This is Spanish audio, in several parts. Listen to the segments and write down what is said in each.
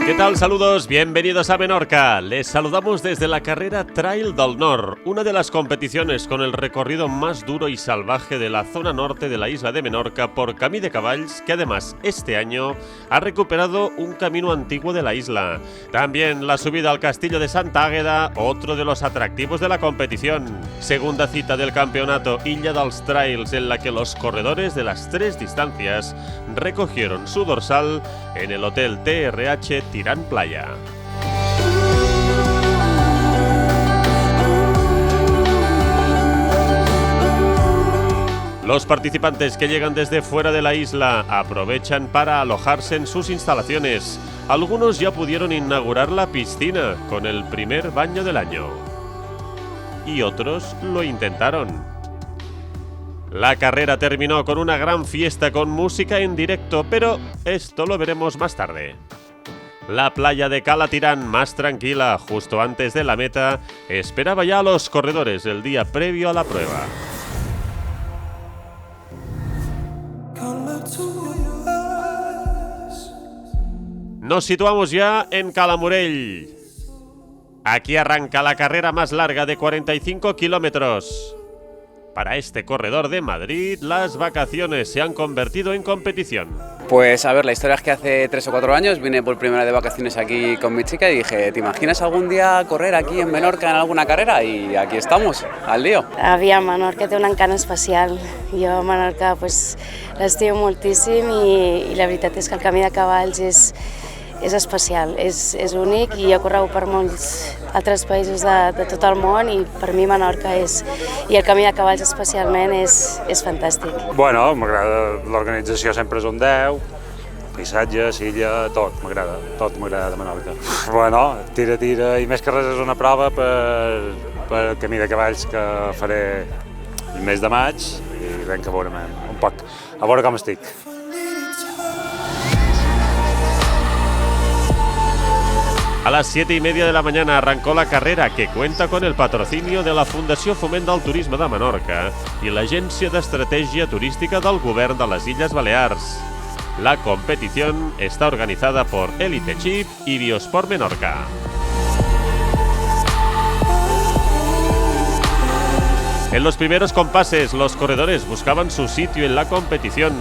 ¿Qué tal? Saludos, bienvenidos a Menorca. Les saludamos desde la carrera Trail del Nord, una de las competiciones con el recorrido más duro y salvaje de la zona norte de la isla de Menorca por Camí de Cavalls, que además este año ha recuperado un camino antiguo de la isla. También la subida al castillo de Santa Àgueda, otro de los atractivos de la competición. Segunda cita del campeonato Illa dels Trails, en la que los corredores de las tres distancias recogieron su dorsal en el Hotel TRH Tirant Playa. Los participantes que llegan desde fuera de la isla aprovechan para alojarse en sus instalaciones. Algunos ya pudieron inaugurar la piscina con el primer baño del año. Y otros lo intentaron. La carrera terminó con una gran fiesta con música en directo, pero esto lo veremos más tarde. La playa de Cala Tirant, más tranquila, justo antes de la meta, esperaba ya a los corredores el día previo a la prueba. Nos situamos ya en Cala Morell. Aquí arranca la carrera más larga de 45 kilómetros. Para este corredor de Madrid, las vacaciones se han convertido en competición. Pues a ver, la historia es que hace 3 o 4 años vine por primera vez de vacaciones aquí con mi chica y dije, ¿te imaginas algún día correr aquí en Menorca en alguna carrera? Y aquí estamos, al lío. Aviam, Menorca té un encant especial. Jo a Menorca pues, l'estimo moltíssim i la veritat és que el Camí de Cavalls és especial, és únic i he corregut per molts altres països de tot el món i per mi Menorca i el Camí de Cavalls especialment és fantàstic. Bueno, m'agrada, l'organització sempre és un 10, paisatge, silla, tot m'agrada de Menorca. Bueno, tira i més que res és una prova per el Camí de Cavalls que faré el mes de maig i venc a veure un poc, a veure com estic. A las 7:30 de la mañana arrancó la carrera, que cuenta con el patrocinio de la Fundació Foment del Turisme de Menorca y la Agencia de Estrategia Turística del Govern de las Islas Balears. La competición está organizada por Elite Chip y Biosport Menorca. En los primeros compases, los corredores buscaban su sitio en la competición.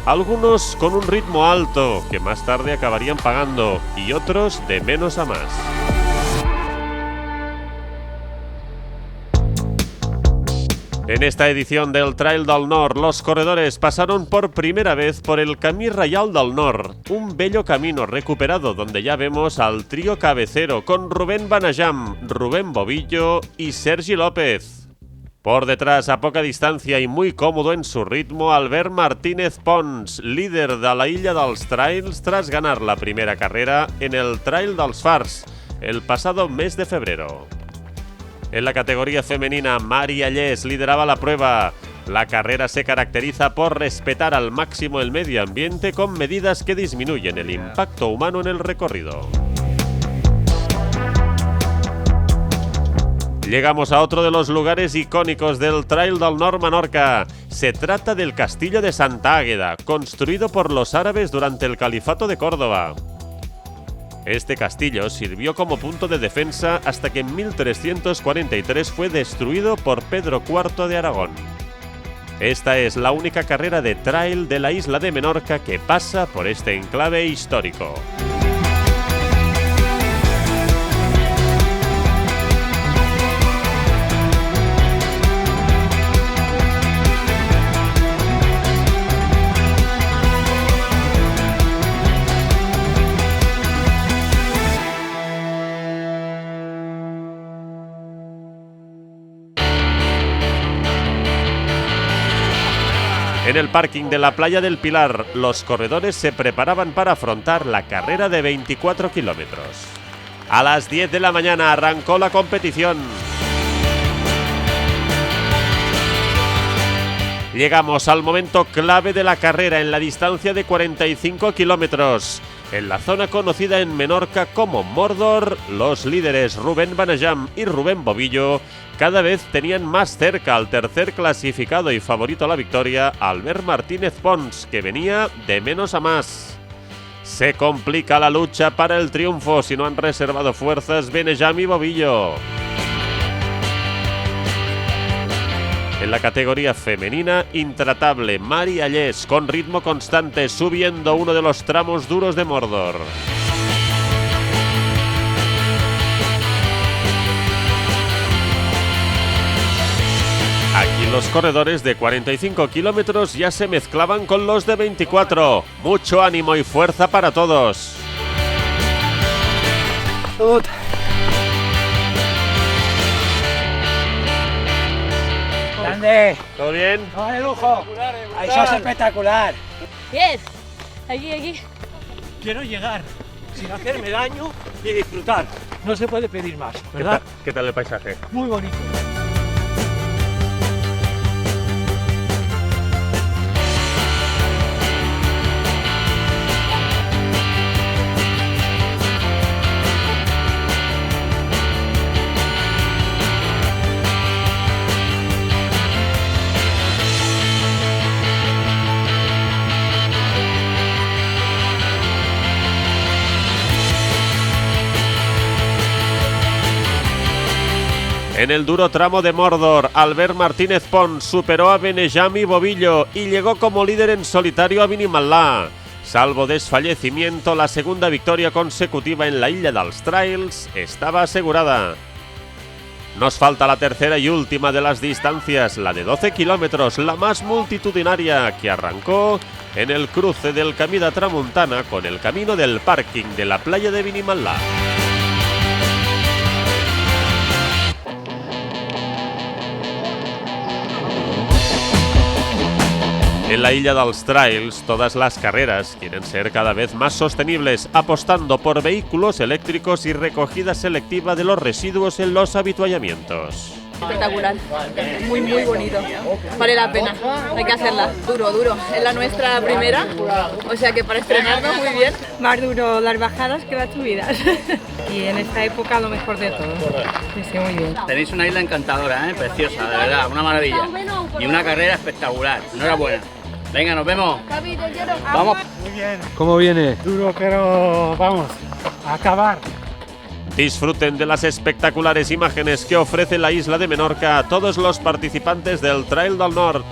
Algunos con un ritmo alto, que más tarde acabarían pagando, y otros de menos a más. En esta edición del Trail del Nord, los corredores pasaron por primera vez por el Camí Reial del Nord, un bello camino recuperado donde ya vemos al trío cabecero con Rubén Benejam, Rubén Bobillo y Sergi López. Por detrás, a poca distancia y muy cómodo en su ritmo, Albert Martínez Pons, líder de la Illa dels Trails tras ganar la primera carrera en el Trail dels Fars el pasado mes de febrero. En la categoría femenina, Mari Allés lideraba la prueba. La carrera se caracteriza por respetar al máximo el medio ambiente con medidas que disminuyen el impacto humano en el recorrido. Llegamos a otro de los lugares icónicos del Trail del Nord Menorca. Se trata del castillo de Santa Àgueda, construido por los árabes durante el Califato de Córdoba. Este castillo sirvió como punto de defensa hasta que en 1343 fue destruido por Pedro IV de Aragón. Esta es la única carrera de trail de la isla de Menorca que pasa por este enclave histórico. En el parking de la Playa del Pilar, los corredores se preparaban para afrontar la carrera de 24 kilómetros. A las 10 de la mañana arrancó la competición. Llegamos al momento clave de la carrera en la distancia de 45 kilómetros. En la zona conocida en Menorca como Mordor, los líderes Rubén Benejam y Rubén Bobillo cada vez tenían más cerca al tercer clasificado y favorito a la victoria, Albert Martínez Pons, que venía de menos a más. Se complica la lucha para el triunfo si no han reservado fuerzas Benejam y Bobillo. En la categoría femenina, intratable Mari Allés con ritmo constante subiendo uno de los tramos duros de Mordor. Aquí los corredores de 45 kilómetros ya se mezclaban con los de 24. Mucho ánimo y fuerza para todos. Salud. Grande. ¿Todo bien? No, de lujo. Eso es espectacular. Bien, aquí. Quiero llegar sin hacerme daño y disfrutar. No se puede pedir más, ¿verdad? ¿Qué tal el paisaje? Muy bonito. En el duro tramo de Mordor, Albert Martínez Pons superó a Benejam y Bobillo y llegó como líder en solitario a Vinimalà. Salvo desfallecimiento, la segunda victoria consecutiva en la Illa dels Trails estaba asegurada. Nos falta la tercera y última de las distancias, la de 12 kilómetros, la más multitudinaria, que arrancó en el cruce del Camí de Tramuntana con el camino del parking de la playa de Vinimalà. En la Illa dels Trails, todas las carreras quieren ser cada vez más sostenibles, apostando por vehículos eléctricos y recogida selectiva de los residuos en los avituallamientos. Espectacular, muy bonito, vale la pena, hay que hacerla, duro, es la nuestra primera, o sea que para estrenarnos muy bien. Más duro las bajadas que las subidas y en esta época lo mejor de todo, sí, muy bien. Tenéis una isla encantadora, preciosa, de verdad, una maravilla y una carrera espectacular, enhorabuena. Venga, nos vemos. Vamos. Muy bien. ¿Cómo viene? Duro, pero vamos, a acabar. Disfruten de las espectaculares imágenes que ofrece la isla de Menorca a todos los participantes del Trail del Nord.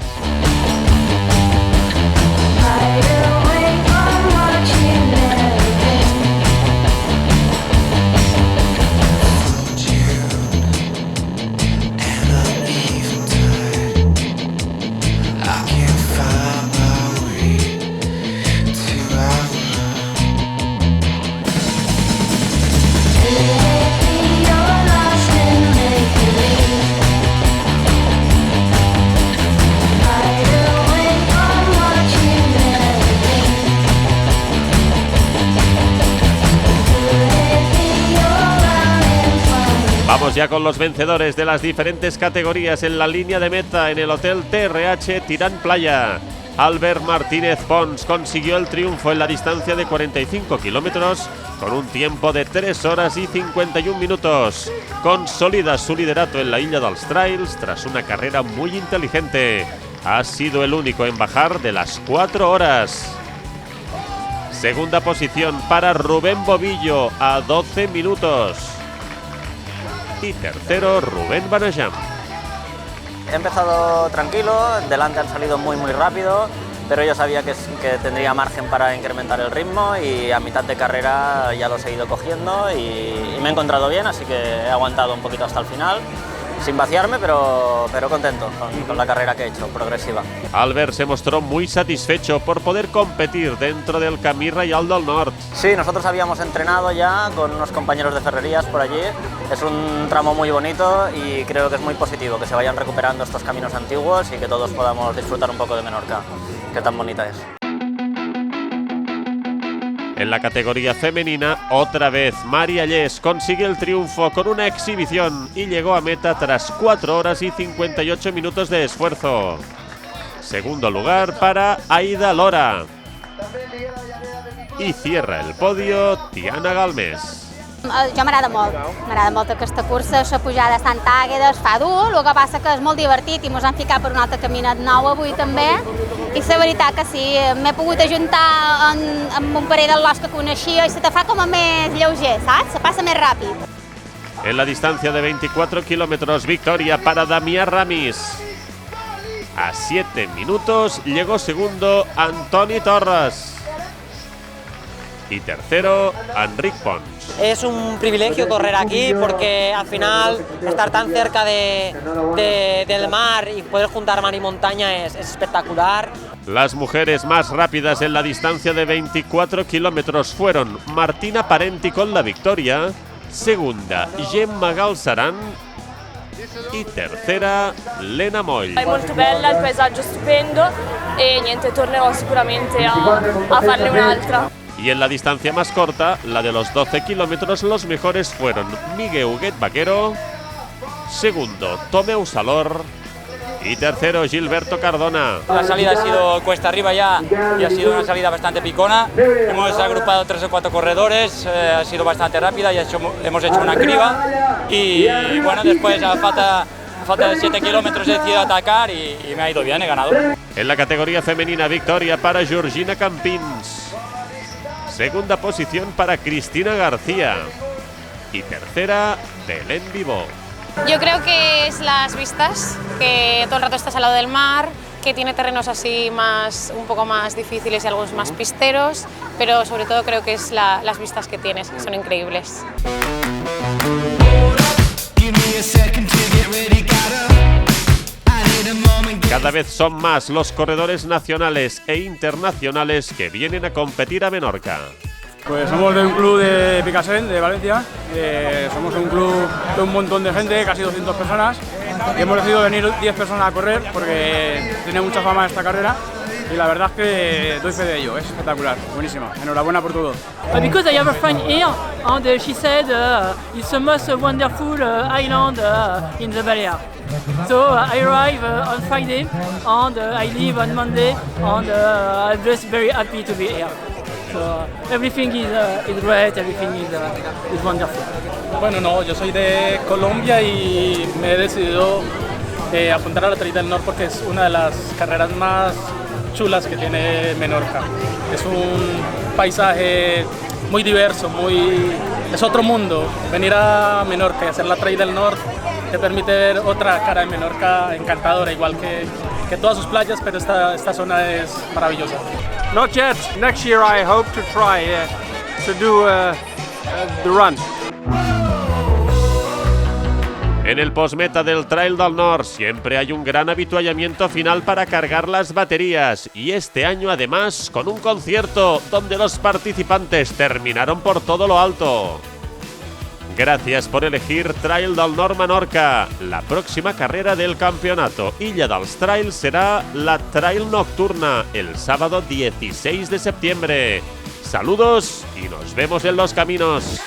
Vamos ya con los vencedores de las diferentes categorías en la línea de meta en el Hotel TRH Tirán Playa. Albert Martínez Pons consiguió el triunfo en la distancia de 45 kilómetros con un tiempo de 3 horas y 51 minutos. Consolida su liderato en la Illa dels Trails tras una carrera muy inteligente. Ha sido el único en bajar de las 4 horas. Segunda posición para Rubén Bobillo a 12 minutos. Y tercero, Rubén Benejam. He empezado tranquilo, delante han salido muy rápido, pero yo sabía que tendría margen para incrementar el ritmo y a mitad de carrera ya los he ido cogiendo y me he encontrado bien, así que he aguantado un poquito hasta el final, sin vaciarme, pero contento con la carrera que he hecho, progresiva. Albert se mostró muy satisfecho por poder competir dentro del Camí Reial del Nord. Sí, nosotros habíamos entrenado ya con unos compañeros de Ferrerías por allí. Es un tramo muy bonito y creo que es muy positivo que se vayan recuperando estos caminos antiguos y que todos podamos disfrutar un poco de Menorca, que tan bonita es. En la categoría femenina, otra vez Mari Allés consigue el triunfo con una exhibición y llegó a meta tras 4 horas y 58 minutos de esfuerzo. Segundo lugar para Aida Lora. Y cierra el podio Tiana Galmés. Jo m'agrada molt aquesta cursa, la pujada a Sant Àgueda, es fa dur, el que passa que és molt divertit i ens hem ficat per un altre caminet nou avui també I la veritat que sí, m'he pogut ajuntar amb un parell del los que coneixia i se te fa com a més lleuger, saps? Se passa més ràpid. En la distancia de 24 kilómetros, victoria para Damià Ramis. A 7 minutos llegó segundo Antoni Torres. Y tercero, Enric Pons. Es un privilegio correr aquí porque al final estar tan cerca del mar y poder juntar mar y montaña es espectacular. Las mujeres más rápidas en la distancia de 24 kilómetros fueron Martina Parenti con la victoria, segunda Gemma Galceran y tercera Lena Moll. È molto bella, il paesaggio è stupendo e niente, tornerò sicuramente a farne un'altra. Y en la distancia más corta, la de los 12 kilómetros, los mejores fueron Miguel Huguet Vaquero, segundo Tomeu Salor y tercero Gilberto Cardona. La salida ha sido cuesta arriba ya y ha sido una salida bastante picona. Hemos agrupado 3 o 4 corredores, ha sido bastante rápida y hemos hecho una criba. Y bueno, después a falta de 7 kilómetros he decidido atacar y me ha ido bien, he ganado. En la categoría femenina, victoria para Georgina Campins. Segunda posición para Cristina García. Y tercera, Belén Vivó. Yo creo que es las vistas, que todo el rato estás al lado del mar, que tiene terrenos así un poco más difíciles y algunos más pisteros, pero sobre todo creo que es las vistas que tienes, que son increíbles. Cada vez son más los corredores nacionales e internacionales que vienen a competir a Menorca. Pues somos de un club de Picassent, de Valencia. Somos un club de un montón de gente, casi 200 personas. Y hemos decidido venir 10 personas a correr porque tiene mucha fama esta carrera. Y la verdad es que doy fe de ello, es espectacular, buenísima. Enhorabuena por todo. Because I have a friend here, and she said it's the most wonderful island in the Balear. So I arrived on Friday, and I leave on Monday, and I'm just very happy to be here. So everything is great, everything is wonderful. Bueno, no, yo soy de Colombia y me he decidido apuntar a la Trail del Nord porque es una de las carreras más chulas que tiene Menorca. Es un paisaje muy diverso, es otro mundo. Venir a Menorca y hacer la Trail del Nord te permite ver otra cara de Menorca encantadora, igual que todas sus playas, pero esta zona es maravillosa. Not yet. Next year I hope to try to do the run. En el postmeta del Trail del Nord siempre hay un gran avituallamiento final para cargar las baterías y este año además con un concierto donde los participantes terminaron por todo lo alto. Gracias por elegir Trail del Nord Menorca. La próxima carrera del campeonato Illa dels Trails será la Trail Nocturna el sábado 16 de septiembre. Saludos y nos vemos en los caminos.